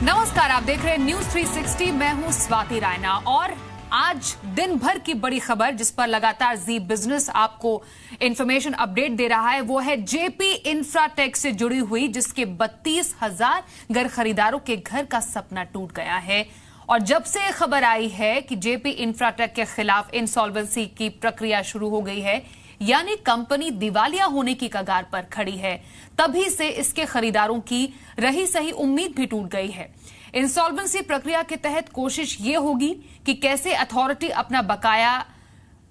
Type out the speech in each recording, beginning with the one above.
नमस्कार, आप देख रहे हैं न्यूज 360। मैं हूं स्वाति रायना और आज दिन भर की बड़ी खबर जिस पर लगातार जी बिजनेस आपको इंफॉर्मेशन अपडेट दे रहा है वो है जेपी इंफ्राटेक से जुड़ी हुई, जिसके 32,000 घर खरीदारों के घर का सपना टूट गया है। और जब से खबर आई है कि जेपी इंफ्राटेक के खिलाफ इंसॉल्वेंसी की प्रक्रिया शुरू हो गई है, यानी कंपनी दिवालिया होने की कगार पर खड़ी है, तभी से इसके खरीदारों की रही सही उम्मीद भी टूट गई है। इंसॉल्वेंसी प्रक्रिया के तहत कोशिश ये होगी कि कैसे अथॉरिटी अपना बकाया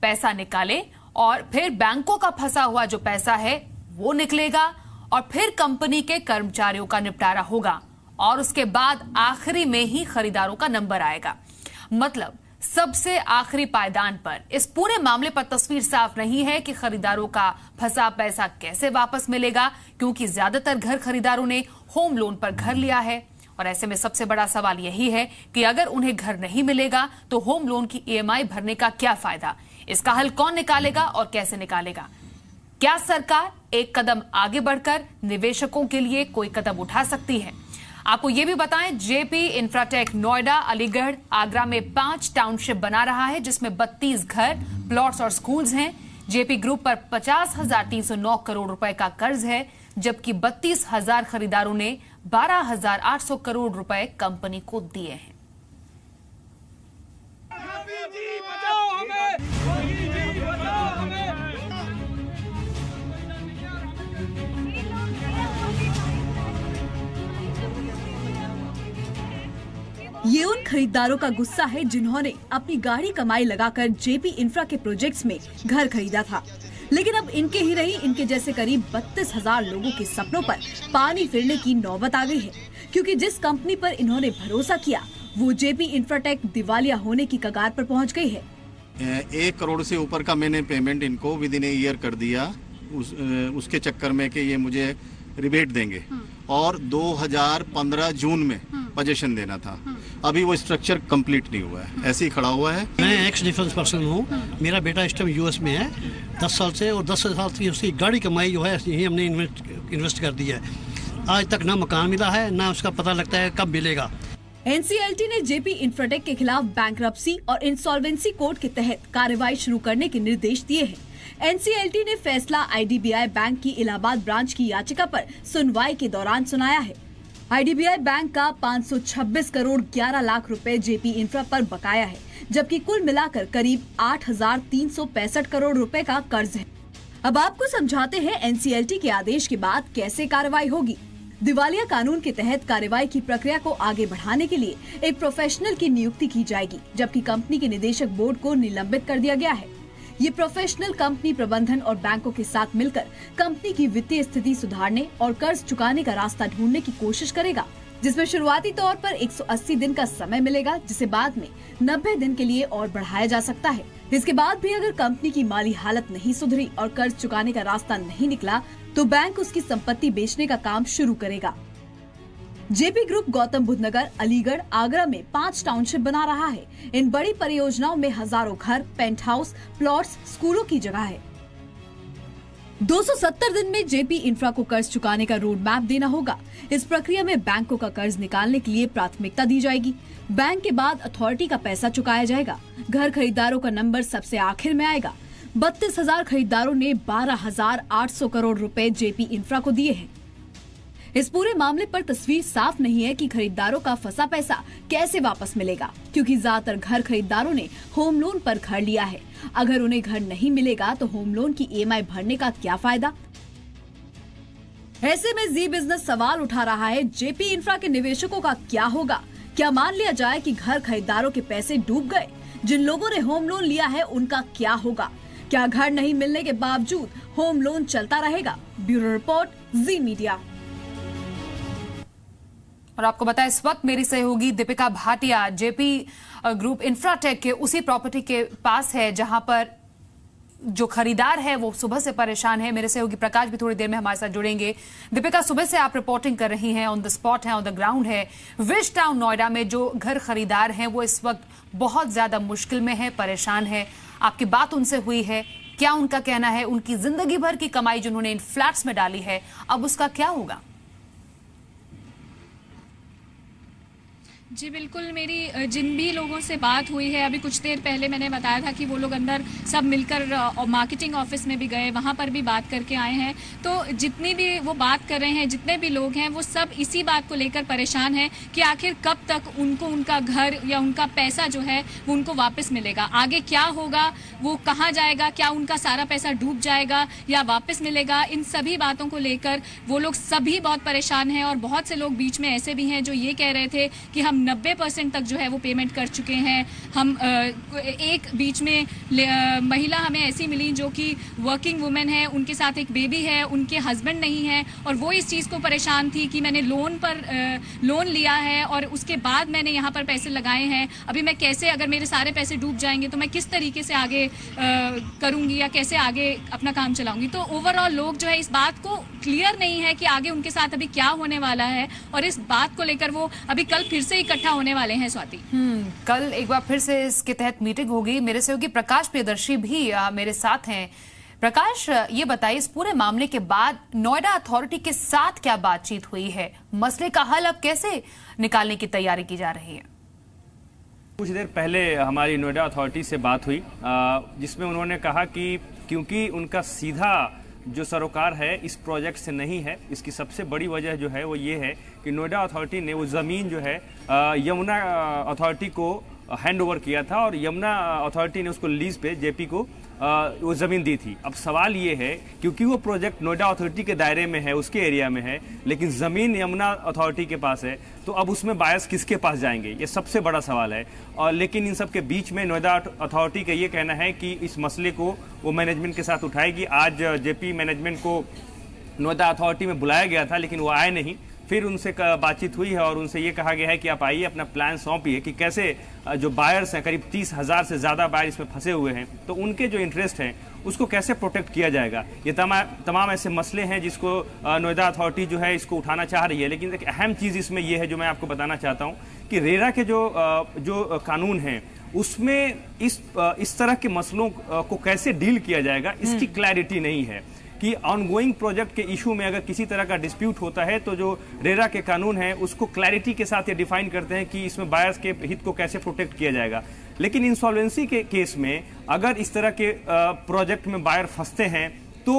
पैसा निकाले और फिर बैंकों का फंसा हुआ जो पैसा है वो निकलेगा और फिर कंपनी के कर्मचारियों का निपटारा होगा और उसके बाद आखिरी में ही खरीदारों का नंबर आएगा। मतलब सबसे आखिरी पायदान पर इस पूरे मामले पर तस्वीर साफ नहीं है कि खरीदारों का फंसा पैसा कैसे वापस मिलेगा, क्योंकि ज्यादातर घर खरीदारों ने होम लोन पर घर लिया है। और ऐसे में सबसे बड़ा सवाल यही है कि अगर उन्हें घर नहीं मिलेगा तो होम लोन की ईएमआई भरने का क्या फायदा? इसका हल कौन निकालेगा और कैसे निकालेगा? क्या सरकार एक कदम आगे बढ़कर निवेशकों के लिए कोई कदम उठा सकती है? आपको यह भी बताएं, जेपी इंफ्राटेक नोएडा, अलीगढ़, आगरा में 5 टाउनशिप बना रहा है, जिसमें 32 घर, प्लॉट्स और स्कूल्स हैं। जेपी ग्रुप पर 50,309 करोड़ रुपए का कर्ज है, जबकि 32,000 खरीदारों ने 12,800 करोड़ रुपए कंपनी को दिए हैं। ये उन खरीदारों का गुस्सा है जिन्होंने अपनी गाढ़ी कमाई लगाकर जेपी इंफ्रा के प्रोजेक्ट्स में घर खरीदा था, लेकिन अब इनके ही नहीं, इनके जैसे करीब 32,000 लोगों के सपनों पर पानी फिरने की नौबत आ गई है, क्योंकि जिस कंपनी पर इन्होंने भरोसा किया वो जेपी इंफ्राटेक दिवालिया होने की कगार पर पहुंच गई है। 1 करोड़ से ऊपर का मैंने पेमेंट इनको विद इन ए ईयर कर दिया, उसके चक्कर में कि ये मुझे रिबेट देंगे और 2015 जून में पोजीशन देना था। अभी वो स्ट्रक्चर कंप्लीट नहीं हुआ है, ऐसे ही खड़ा हुआ है। मैं एक्स डिफेंस पर्सन हूँ। मेरा बेटा इस टाइम यूएस में है 10 साल से, और 10 साल से उसकी गाड़ी कमाई जो है यही हमने इन्वेस्ट कर दी है। आज तक ना मकान मिला है, ना उसका पता लगता है कब मिलेगा। एनसीएलटी ने जेपी इंफ्राटेक के खिलाफ बैंक्रप्सी और इंसॉल्वेंसी कोड के तहत कार्रवाई शुरू करने के निर्देश दिए हैं। एनसीएलटी ने फैसला आईडीबीआई बैंक की इलाहाबाद ब्रांच की याचिका पर सुनवाई के दौरान सुनाया है। आईडीबीआई बैंक का 526 करोड़ 11 लाख रुपए जेपी इंफ्रा पर बकाया है, जबकि कुल मिलाकर करीब 8,365 करोड़ रुपए का कर्ज है। अब आपको समझाते हैं एनसीएलटी के आदेश के बाद कैसे कार्रवाई होगी। दिवालिया कानून के तहत कार्रवाई की प्रक्रिया को आगे बढ़ाने के लिए एक प्रोफेशनल की नियुक्ति की जाएगी, जबकि कंपनी के निदेशक बोर्ड को निलंबित कर दिया गया है। ये प्रोफेशनल कंपनी प्रबंधन और बैंकों के साथ मिलकर कंपनी की वित्तीय स्थिति सुधारने और कर्ज चुकाने का रास्ता ढूंढने की कोशिश करेगा, जिसमें शुरुआती तौर पर 180 दिन का समय मिलेगा, जिसे बाद में 90 दिन के लिए और बढ़ाया जा सकता है। इसके बाद भी अगर कंपनी की माली हालत नहीं सुधरी और कर्ज चुकाने का रास्ता नहीं निकला तो बैंक उसकी संपत्ति बेचने का काम शुरू करेगा। जेपी ग्रुप गौतम बुद्ध नगर, अलीगढ़, आगरा में 5 टाउनशिप बना रहा है। इन बड़ी परियोजनाओं में हजारों घर, पेंट हाउस, प्लॉट्स, स्कूलों की जगह है। 270 दिन में जेपी इंफ्रा को कर्ज चुकाने का रोड मैप देना होगा। इस प्रक्रिया में बैंकों का कर्ज निकालने के लिए प्राथमिकता दी जाएगी। बैंक के बाद अथॉरिटी का पैसा चुकाया जाएगा। घर खरीदारों का नंबर सबसे आखिर में आएगा। 32,000 खरीदारों ने 12,800 करोड़ रुपए जेपी इंफ्रा को दिए हैं। इस पूरे मामले पर तस्वीर साफ नहीं है कि खरीदारों का फंसा पैसा कैसे वापस मिलेगा, क्योंकि ज्यादातर घर खरीदारों ने होम लोन पर घर लिया है। अगर उन्हें घर नहीं मिलेगा तो होम लोन की ईएमआई भरने का क्या फायदा? ऐसे में जी बिजनेस सवाल उठा रहा है, जेपी इंफ्रा के निवेशकों का क्या होगा? क्या मान लिया जाए कि घर खरीदारों के पैसे डूब गए? जिन लोगों ने होम लोन लिया है उनका क्या होगा? क्या घर नहीं मिलने के बावजूद होम लोन चलता रहेगा? ब्यूरो रिपोर्ट, जी मीडिया। और आपको बताया, इस वक्त मेरी सहयोगी Deepika Bhatia JP group Infratech के उसी प्रॉपर्टी के पास है जहां पर जो खरीदार है वो सुबह से परेशान है। मेरे सहयोगी प्रकाश भी थोड़ी देर में हमारे साथ जुड़ेंगे। दीपिका, सुबह से आप रिपोर्टिंग कर रही हैं, ऑन द स्पॉट है, ऑन द ग्राउंड है। विश टाउन नोएडा में जो घर खरीदार हैं वो इस वक्त बहुत ज्यादा मुश्किल में है, परेशान है। आपकी बात उनसे हुई है, क्या उनका कहना है? उनकी जिंदगी भर की कमाई जिन्होंने इन फ्लैट्स में डाली है, अब उसका क्या होगा? जी बिल्कुल, मेरी जिन भी लोगों से बात हुई है, अभी कुछ देर पहले मैंने बताया था कि वो लोग अंदर सब मिलकर मार्केटिंग ऑफिस में भी गए, वहाँ पर भी बात करके आए हैं। तो जितनी भी वो बात कर रहे हैं, जितने भी लोग हैं, वो सब इसी बात को लेकर परेशान हैं कि आखिर कब तक उनको उनका घर या उनका पैसा जो है वो उनको वापस मिलेगा, आगे क्या होगा, वो कहाँ जाएगा, क्या उनका सारा पैसा डूब जाएगा या वापस मिलेगा। इन सभी बातों को लेकर वो लोग सभी बहुत परेशान हैं और बहुत से लोग बीच में ऐसे भी हैं जो ये कह रहे थे कि हम 90% तक जो है वो पेमेंट कर चुके हैं। हम एक बीच में महिला हमें ऐसी मिली जो कि वर्किंग वुमेन है, उनके साथ एक बेबी है, उनके हस्बैंड नहीं है और वो इस चीज़ को परेशान थी कि मैंने लोन लिया है और उसके बाद मैंने यहाँ पर पैसे लगाए हैं, अभी मैं कैसे, अगर मेरे सारे पैसे डूब जाएंगे तो मैं किस तरीके से आगे करूँगी या कैसे आगे अपना काम चलाऊंगी। तो ओवरऑल लोग जो है इस बात को क्लियर नहीं है कि आगे उनके साथ अभी क्या होने वाला है और इस बात को लेकर वो अभी कल फिर से इकट्ठा होने वाले हैं। स्वाति, कल एक बार फिर से इसके तहत मीटिंग होगी। मेरे सहयोगी प्रकाश प्रियदर्शी भी मेरे साथ हैं। प्रकाश, ये बताइए, इस पूरे मामले के बाद नोएडा अथॉरिटी के साथ क्या बातचीत हुई है? मसले का हल अब कैसे निकालने की तैयारी की जा रही है? कुछ देर पहले हमारी नोएडा अथॉरिटी से बात हुई जिसमें उन्होंने कहा कि क्योंकि उनका सीधा जो सरोकार है इस प्रोजेक्ट से नहीं है, इसकी सबसे बड़ी वजह जो है वो ये है कि नोएडा अथॉरिटी ने वो ज़मीन जो है यमुना अथॉरिटी को हैंड ओवर किया था और यमुना अथॉरिटी ने उसको लीज पे जेपी को वो ज़मीन दी थी। अब सवाल ये है, क्योंकि वो प्रोजेक्ट नोएडा अथॉरिटी के दायरे में है, उसके एरिया में है, लेकिन ज़मीन यमुना अथॉरिटी के पास है, तो अब उसमें बायर्स किसके पास जाएंगे, ये सबसे बड़ा सवाल है। और लेकिन इन सब के बीच में नोएडा अथॉरिटी का ये कहना है कि इस मसले को वो मैनेजमेंट के साथ उठाएगी। आज जेपी मैनेजमेंट को नोएडा अथॉरिटी में बुलाया गया था लेकिन वो आए नहीं। फिर उनसे बातचीत हुई है और उनसे ये कहा गया है कि आप आइए, अपना प्लान सौंपिए कि कैसे जो बायर्स हैं, करीब 30,000 से ज़्यादा बायर इसमें फंसे हुए हैं, तो उनके जो इंटरेस्ट हैं उसको कैसे प्रोटेक्ट किया जाएगा। ये तमाम ऐसे मसले हैं जिसको नोएडा अथॉरिटी जो है इसको उठाना चाह रही है। लेकिन एक अहम चीज़ इसमें यह है जो मैं आपको बताना चाहता हूँ कि रेरा के जो कानून हैं उसमें इस तरह के मसलों को कैसे डील किया जाएगा इसकी क्लैरिटी नहीं है कि ऑनगोइंग प्रोजेक्ट के इशू में अगर किसी तरह का डिस्प्यूट होता है तो जो रेरा के कानून है उसको क्लैरिटी के साथ ये डिफाइन करते हैं कि इसमें बायर्स के हित को कैसे प्रोटेक्ट किया जाएगा। लेकिन इंसॉल्वेंसी के केस में अगर इस तरह के प्रोजेक्ट में बायर फंसते हैं तो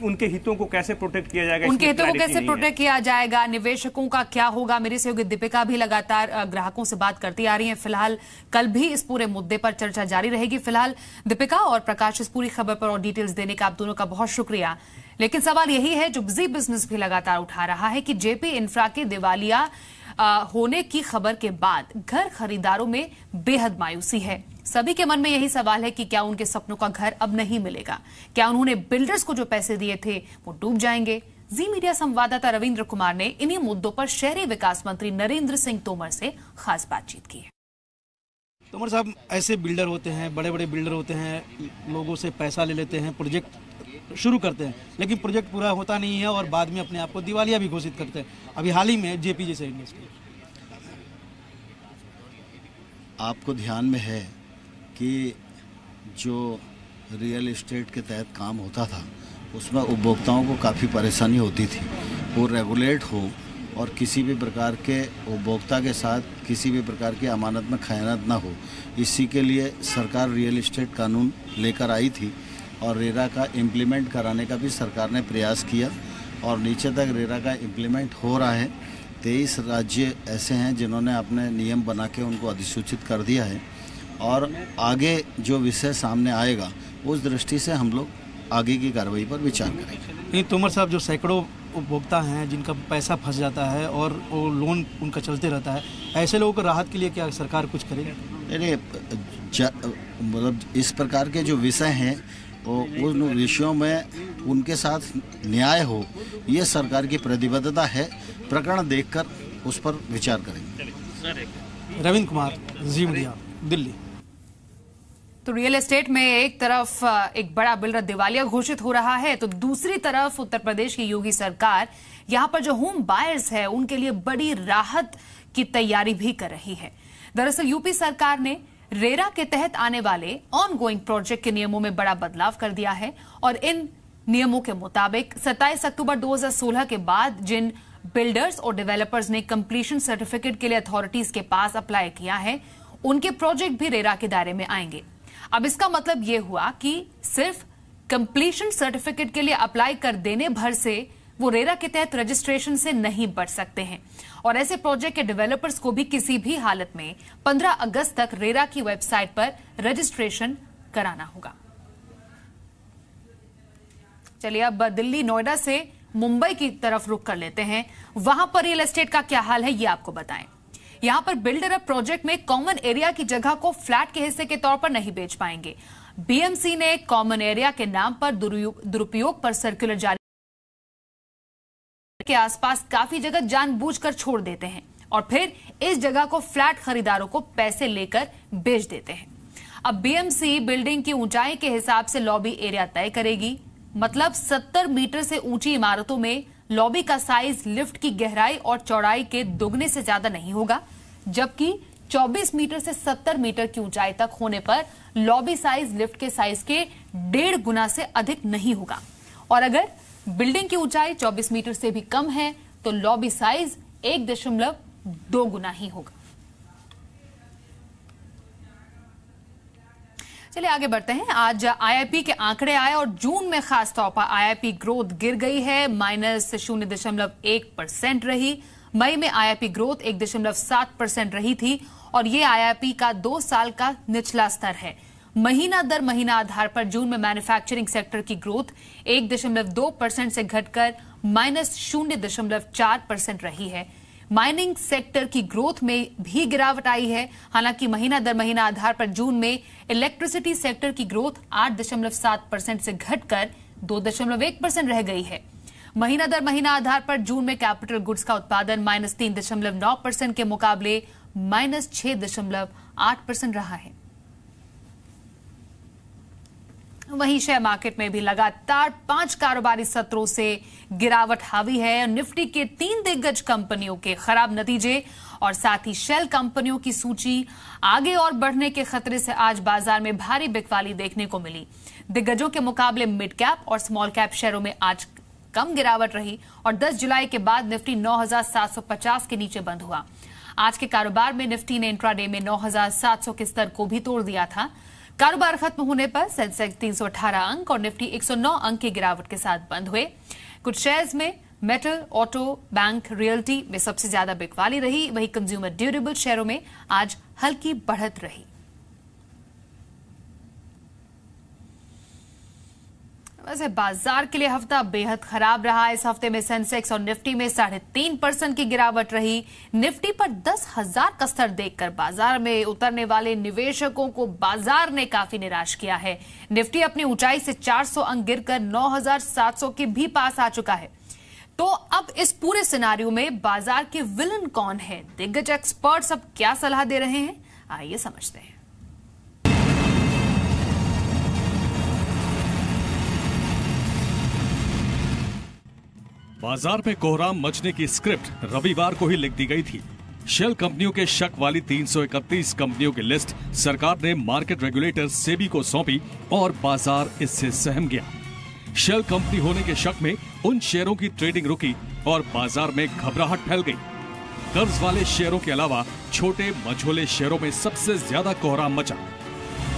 उनके हितों को कैसे प्रोटेक्ट किया जाएगा, उनके हितों को कैसे प्रोटेक्ट किया जाएगा, निवेशकों का क्या होगा। मेरी सहयोगी दीपिका भी लगातार ग्राहकों से बात करती आ रही हैं। फिलहाल कल भी इस पूरे मुद्दे पर चर्चा जारी रहेगी। फिलहाल दीपिका और प्रकाश, इस पूरी खबर पर और डिटेल्स देने का आप दोनों का बहुत शुक्रिया। लेकिन सवाल यही है जो जी बिजनेस भी लगातार उठा रहा है कि जेपी इंफ्रा के दिवालिया होने की खबर के बाद घर खरीदारों में बेहद मायूसी है। सभी के मन में यही सवाल है कि क्या उनके सपनों का घर अब नहीं मिलेगा, क्या उन्होंने बिल्डर्स को जो पैसे दिए थे वो डूब जाएंगे। जी मीडिया संवाददाता रविंद्र कुमार ने इन्हीं मुद्दों पर शहरी विकास मंत्री नरेंद्र सिंह तोमर से खास बातचीत की है। तोमर साहब, ऐसे बिल्डर होते हैं, बड़े बड़े बिल्डर होते हैं, लोगों से पैसा ले लेते हैं, प्रोजेक्ट शुरू करते हैं, लेकिन प्रोजेक्ट पूरा होता नहीं है और बाद में अपने आप को दिवालिया भी घोषित करते हैं। अभी हाल ही में जेपी जैसे इंडस्ट्री, आपको ध्यान में है कि जो रियल एस्टेट के तहत काम होता था उसमें उपभोक्ताओं को काफ़ी परेशानी होती थी। वो रेगुलेट हो और किसी भी प्रकार के उपभोक्ता के साथ किसी भी प्रकार की अमानत में खयानत ना हो, इसी के लिए सरकार रियल एस्टेट कानून लेकर आई थी और रेरा का इम्प्लीमेंट कराने का भी सरकार ने प्रयास किया और नीचे तक रेरा का इम्प्लीमेंट हो रहा है। 23 राज्य ऐसे हैं जिन्होंने अपने नियम बना के उनको अधिसूचित कर दिया है और आगे जो विषय सामने आएगा उस दृष्टि से हम लोग आगे की कार्रवाई पर विचार करेंगे। नहीं तोमर साहब, जो सैकड़ों उपभोक्ता हैं जिनका पैसा फंस जाता है और वो लोन उनका चलते रहता है, ऐसे लोगों को राहत के लिए क्या सरकार कुछ करेगी? नहीं, मतलब इस प्रकार के जो विषय हैं उन विषयों में उनके साथ न्याय हो, ये सरकार की प्रतिबद्धता है। प्रकरण देखकर उस पर विचार करेंगे। रविंद्र कुमार, जी मीडिया, दिल्ली। तो रियल एस्टेट में एक तरफ एक बड़ा बिल्डर दिवालिया घोषित हो रहा है तो दूसरी तरफ उत्तर प्रदेश की योगी सरकार यहां पर जो होम बायर्स है उनके लिए बड़ी राहत की तैयारी भी कर रही है। दरअसल यूपी सरकार ने रेरा के तहत आने वाले ऑनगोइंग प्रोजेक्ट के नियमों में बड़ा बदलाव कर दिया है और इन नियमों के मुताबिक 27 अक्टूबर 2016 के बाद जिन बिल्डर्स और डेवलपर्स ने कंप्लीशन सर्टिफिकेट के लिए अथॉरिटीज के पास अप्लाई किया है, उनके प्रोजेक्ट भी रेरा के दायरे में आएंगे। अब इसका मतलब यह हुआ कि सिर्फ कंप्लीशन सर्टिफिकेट के लिए अप्लाई कर देने भर से वो रेरा के तहत रजिस्ट्रेशन से नहीं बच सकते हैं और ऐसे प्रोजेक्ट के डेवलपर्स को भी किसी भी हालत में 15 अगस्त तक रेरा की वेबसाइट पर रजिस्ट्रेशन कराना होगा। चलिए अब दिल्ली नोएडा से मुंबई की तरफ रुख कर लेते हैं। वहां पर रियल एस्टेट का क्या हाल है ये आपको बताएं। यहां पर बिल्डर अब प्रोजेक्ट में कॉमन एरिया की जगह को फ्लैट के हिस्से के तौर पर नहीं बेच पाएंगे। बीएमसी ने कॉमन एरिया के नाम पर दुरुपयोग पर सर्कुलर जारी के आसपास काफी जगह जानबूझकर छोड़ देते हैं और फिर इस जगह को फ्लैट खरीदारों को पैसे लेकर बेच देते हैं। अब बीएमसी बिल्डिंग की ऊंचाई के हिसाब से लॉबी एरिया तय करेगी। मतलब 70 मीटर से ऊंची इमारतों में लॉबी का साइज लिफ्ट की गहराई और चौड़ाई के दोगुने से ज्यादा नहीं होगा, जबकि 24 मीटर से 70 मीटर की ऊंचाई तक होने पर लॉबी साइज लिफ्ट के साइज के 1.5 गुना से अधिक नहीं होगा और अगर बिल्डिंग की ऊंचाई 24 मीटर से भी कम है तो लॉबी साइज 1.2 गुना ही होगा। चलिए आगे बढ़ते हैं। आज आईआईपी के आंकड़े आए और जून में खास तौर पर आईआईपी ग्रोथ गिर गई है, -0.1% रही। मई में आईआईपी ग्रोथ 1.7% रही थी और ये आईआईपी का 2 साल का निचला स्तर है। महीना दर महीना आधार पर जून में मैन्युफैक्चरिंग सेक्टर की ग्रोथ 1.2% से घटकर -0.4% रही है। माइनिंग सेक्टर की ग्रोथ में भी गिरावट आई है। हालांकि महीना दर महीना आधार पर जून में इलेक्ट्रिसिटी सेक्टर की ग्रोथ 8.7% से घटकर 2.1% रह गई है। महीना दर महीना आधार पर जून में कैपिटल गुड्स का उत्पादन -3.9% के मुकाबले -6.8% रहा है। वहीं शेयर मार्केट में भी लगातार 5 कारोबारी सत्रों से गिरावट हावी है। निफ्टी के 3 दिग्गज कंपनियों के खराब नतीजे और साथ ही शेल कंपनियों की सूची आगे और बढ़ने के खतरे से आज बाजार में भारी बिकवाली देखने को मिली। दिग्गजों के मुकाबले मिड कैप और स्मॉल कैप शेयरों में आज कम गिरावट रही और 10 जुलाई के बाद निफ्टी 9,750 के नीचे बंद हुआ। आज के कारोबार में निफ्टी ने इंट्राडे में 9,700 के स्तर को भी तोड़ दिया था। कारोबार खत्म होने पर सेंसेक्स 318 अंक और निफ्टी 109 अंक की गिरावट के साथ बंद हुए। कुछ शेयर्स में मेटल, ऑटो, बैंक, रियल्टी में सबसे ज्यादा बिकवाली रही। वहीं कंज्यूमर ड्यूरेबल शेयरों में आज हल्की बढ़त रही। वैसे बाजार के लिए हफ्ता बेहद खराब रहा। इस हफ्ते में सेंसेक्स और निफ्टी में 3.5% की गिरावट रही। निफ्टी पर 10,000 का स्तर देखकर बाजार में उतरने वाले निवेशकों को बाजार ने काफी निराश किया है। निफ्टी अपनी ऊंचाई से 400 अंक गिरकर 9,700 के भी पास आ चुका है। तो अब इस पूरे सिनारियो में बाजार के विलन कौन है? दिग्गज एक्सपर्ट्स अब क्या सलाह दे रहे हैं, आइए समझते हैं। बाजार में कोहराम मचने की स्क्रिप्ट रविवार को ही लिख दी गई थी। शेल कंपनियों के शक वाली 331 कंपनियों की लिस्ट सरकार ने मार्केट रेगुलेटर सेबी को सौंपी और बाजार इससे सहम गया। शेल कंपनी होने के शक में उन शेयरों की ट्रेडिंग रुकी और बाजार में घबराहट फैल गई। कर्ज वाले शेयरों के अलावा छोटे मझोले शेयरों में सबसे ज्यादा कोहराम मचा।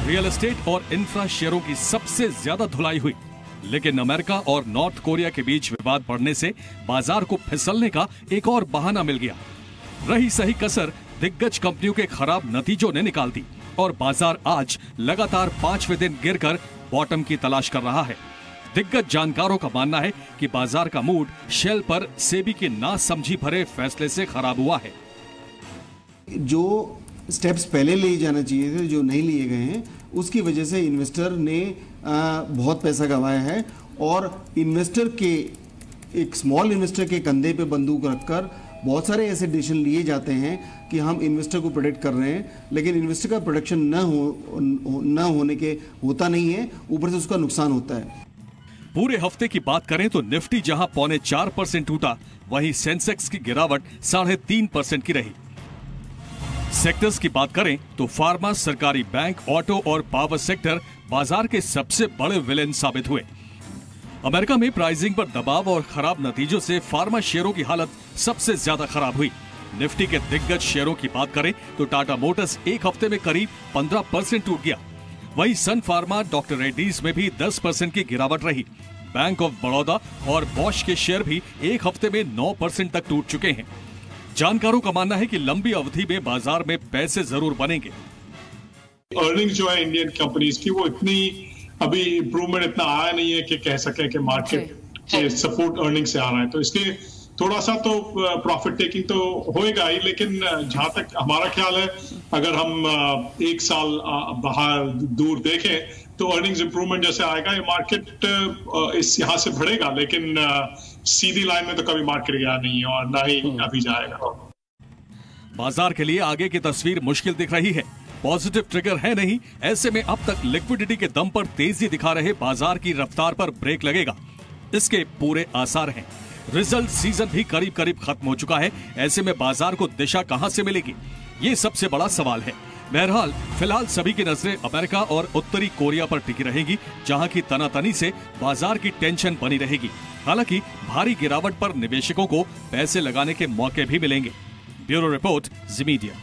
रियल एस्टेट और इंफ्रा शेयरों की सबसे ज्यादा धुलाई हुई। लेकिन अमेरिका और नॉर्थ कोरिया के बीच विवाद बढ़ने से बाजार को फिसलने का एक और बहाना मिल गया। रही सही कसर दिग्गज कंपनियों के खराब नतीजों ने निकाल दी और बाजार आज लगातार 5वें दिन गिरकर बॉटम की तलाश कर रहा है। दिग्गज जानकारों का मानना है कि बाजार का मूड शेल पर सेबी के नासमझी भरे फैसले से खराब हुआ है। जो स्टेप्स पहले लिए जाना चाहिए थे, जो नहीं लिए गए हैं, उसकी वजह से इन्वेस्टर ने बहुत पैसा गंवाया है और इन्वेस्टर के एक स्मॉल इन्वेस्टर के कंधे पे बंदूक रखकर बहुत सारे ऐसे डिसीजन लिए जाते हैं कि हम इन्वेस्टर को प्रोटेक्ट कर रहे हैं, लेकिन इन्वेस्टर का प्रोटेक्शन न होने के होता नहीं है, ऊपर से उसका नुकसान होता है। पूरे हफ्ते की बात करें तो निफ्टी जहां 0.4% टूटा, वहीं सेंसेक्स की गिरावट 3.5% की रही। सेक्टर्स की बात करें तो फार्मा, सरकारी बैंक, ऑटो और पावर सेक्टर बाजार के सबसे बड़े विलेन साबित हुए। अमेरिका में प्राइसिंग पर दबाव और खराब नतीजों से फार्मा शेयरों की हालत सबसे ज्यादा खराब हुई। निफ्टी के दिग्गज शेयरों की बात करें तो टाटा मोटर्स एक हफ्ते में करीब 15% टूट गया। वहीं सन फार्मा, डॉक्टर रेड्डीज में भी 10% की गिरावट रही। बैंक ऑफ बड़ौदा और बॉश के शेयर भी एक हफ्ते में 9% तक टूट चुके हैं। जानकारों का मानना है कि लंबी अवधि में बाजार में पैसे जरूर बनेंगे। अर्निंग्स जो है इंडियन कंपनीज की वो इतनी अभी इम्प्रूवमेंट इतना आया नहीं है कि कह सके कि मार्केट के सपोर्ट अर्निंग से आ रहा है, तो इसलिए थोड़ा सा तो प्रॉफिट टेकिंग तो होएगा ही। लेकिन जहां तक हमारा ख्याल है, अगर हम एक साल बाहर दूर देखें तो अर्निंग्स इंप्रूवमेंट जैसे आएगा, ये मार्केट इस यहाँ से बढ़ेगा, लेकिन सीधी लाइन में तो कभी मार्केट गया नहीं है और ना ही अभी जाएगा। बाजार के लिए आगे की तस्वीर मुश्किल दिख रही है। पॉजिटिव ट्रिगर है नहीं, ऐसे में अब तक लिक्विडिटी के दम पर तेजी दिखा रहे बाजार की रफ्तार पर ब्रेक लगेगा, इसके पूरे आसार हैं। रिजल्ट सीजन भी करीब करीब खत्म हो चुका है, ऐसे में बाजार को दिशा कहां से मिलेगी, ये सबसे बड़ा सवाल है। बहरहाल फिलहाल सभी की नजरें अमेरिका और उत्तरी कोरिया पर टिकी रहेगी, जहां की तनातनी से बाजार की टेंशन बनी रहेगी। हालांकि भारी गिरावट पर निवेशकों को पैसे लगाने के मौके भी मिलेंगे। ब्यूरो रिपोर्ट, जी मीडिया।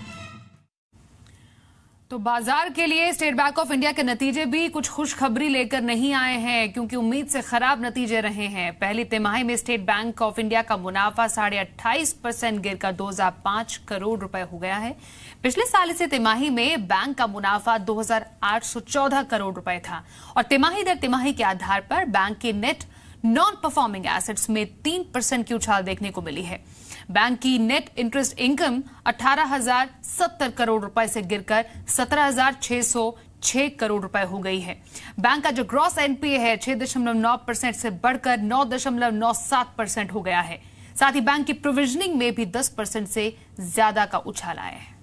तो बाजार के लिए स्टेट बैंक ऑफ इंडिया के नतीजे भी कुछ खुशखबरी लेकर नहीं आए हैं, क्योंकि उम्मीद से खराब नतीजे रहे हैं। पहली तिमाही में स्टेट बैंक ऑफ इंडिया का मुनाफा 28.5% गिरकर 2005 करोड़ रुपए हो गया है। पिछले साल इसी तिमाही में बैंक का मुनाफा 2814 करोड़ रुपए था और तिमाही दर तिमाही के आधार पर बैंक के नेट नॉन परफॉर्मिंग एसेट्स में 3% की उछाल देखने को मिली है। बैंक की नेट इंटरेस्ट इनकम 18,070 करोड़ रुपए से गिरकर 17,606 करोड़ रुपए हो गई है। बैंक का जो ग्रॉस एनपीए है 6.9% से बढ़कर 9.97% हो गया है। साथ ही बैंक की प्रोविजनिंग में भी 10% से ज्यादा का उछाल आया है।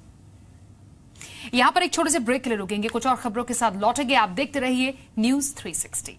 यहां पर एक छोटे से ब्रेक के लिए रुकेंगे, कुछ और खबरों के साथ लौटेंगे। आप देखते रहिए न्यूज़ 360।